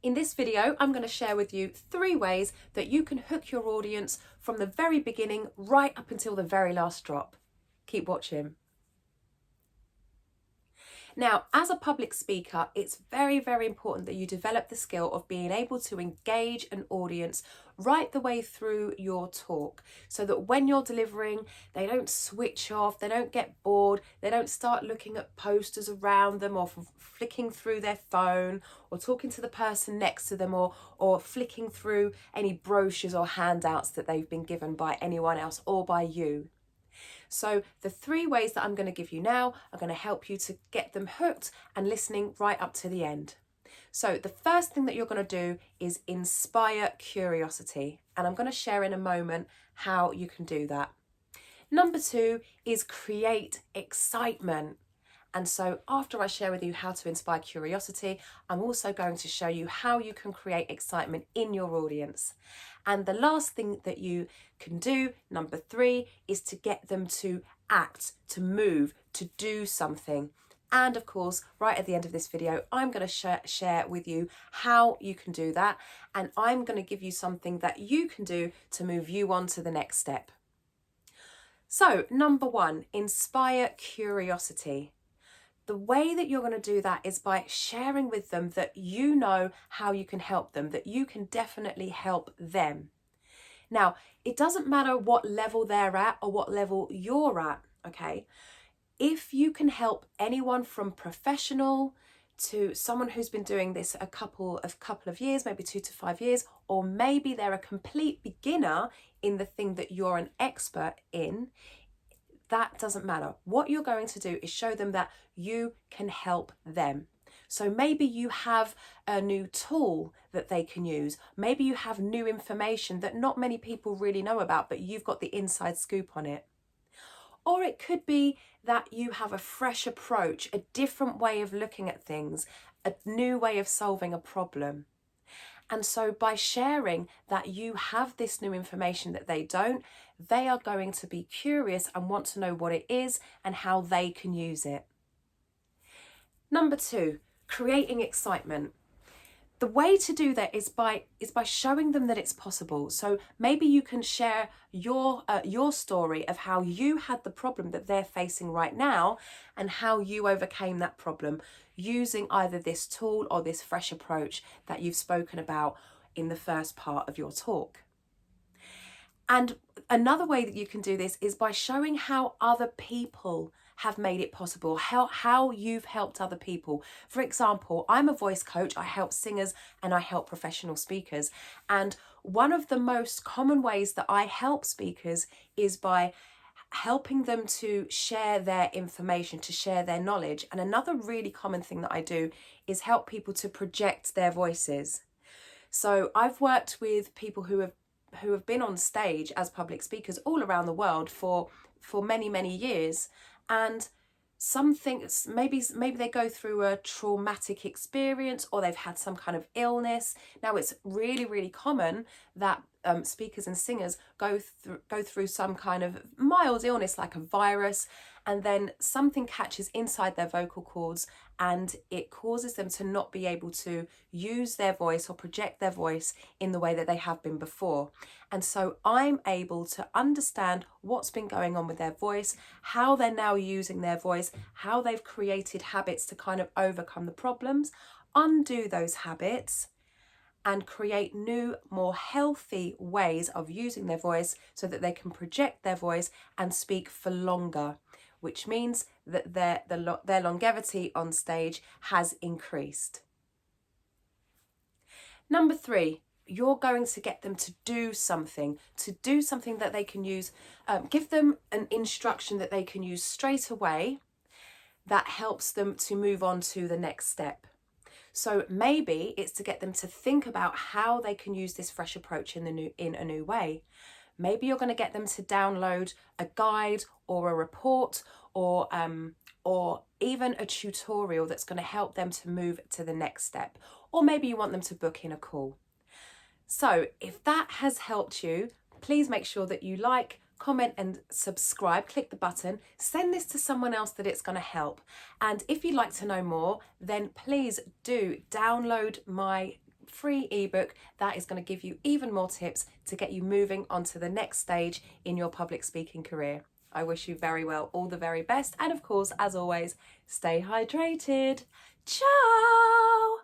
In this video, I'm going to share with you 3 ways that you can hook your audience from the very beginning right up until the very last drop. Keep watching. Now, as a public speaker, it's very, very important that you develop the skill of being able to engage an audience right the way through your talk, so that when you're delivering, they don't switch off, they don't get bored, they don't start looking at posters around them or flicking through their phone or talking to the person next to them or flicking through any brochures or handouts that they've been given by anyone else or by you. So the 3 ways that I'm going to give you now are going to help you to get them hooked and listening right up to the end. So the first thing that you're going to do is inspire curiosity, and I'm going to share in a moment how you can do that. Number 2 is create excitement. And so after I share with you how to inspire curiosity, I'm also going to show you how you can create excitement in your audience. And the last thing that you can do, number 3, is to get them to act, to move, to do something. And of course, right at the end of this video, I'm going to share with you how you can do that. And I'm going to give you something that you can do to move you on to the next step. So number 1, inspire curiosity. The way that you're going to do that is by sharing with them that you know how you can help them, that you can definitely help them. Now, it doesn't matter what level they're at or what level you're at, okay? If you can help anyone from professional to someone who's been doing this a couple of years, maybe 2 to 5 years, or maybe they're a complete beginner in the thing that you're an expert in, that doesn't matter. What you're going to do is show them that you can help them. So maybe you have a new tool that they can use. Maybe you have new information that not many people really know about, but you've got the inside scoop on it. Or it could be that you have a fresh approach, a different way of looking at things, a new way of solving a problem. And so by sharing that you have this new information that they don't, they are going to be curious and want to know what it is and how they can use it. Number 2, creating excitement. The way to do that is by showing them that it's possible. So maybe you can share your story of how you had the problem that they're facing right now and how you overcame that problem using either this tool or this fresh approach that you've spoken about in the first part of your talk. And another way that you can do this is by showing how other people have made it possible, how you've helped other people. For example, I'm a voice coach. I help singers and I help professional speakers. And one of the most common ways that I help speakers is by helping them to share their information, to share their knowledge. And another really common thing that I do is help people to project their voices. So I've worked with people who have been on stage as public speakers all around the world for many, many years. And some things, maybe they go through a traumatic experience or they've had some kind of illness. Now, it's really, really common that speakers and singers go through some kind of mild illness like a virus, and then something catches inside their vocal cords and it causes them to not be able to use their voice or project their voice in the way that they have been before. And so I'm able to understand what's been going on with their voice, how they're now using their voice, how they've created habits to kind of overcome the problems, undo those habits, and create new, more healthy ways of using their voice so that they can project their voice and speak for longer, which means that their longevity on stage has increased. Number 3, you're going to get them to do something that they can use. Give them an instruction that they can use straight away that helps them to move on to the next step. So maybe it's to get them to think about how they can use this fresh approach in a new way. Maybe you're going to get them to download a guide or a report or even a tutorial that's going to help them to move to the next step. Or maybe you want them to book in a call. So if that has helped you, please make sure that you like, comment and subscribe, click the button, send this to someone else that it's going to help. And if you'd like to know more, then please do download my free ebook that is going to give you even more tips to get you moving on to the next stage in your public speaking career. I wish you very well, all the very best, and of course, as always, stay hydrated. Ciao!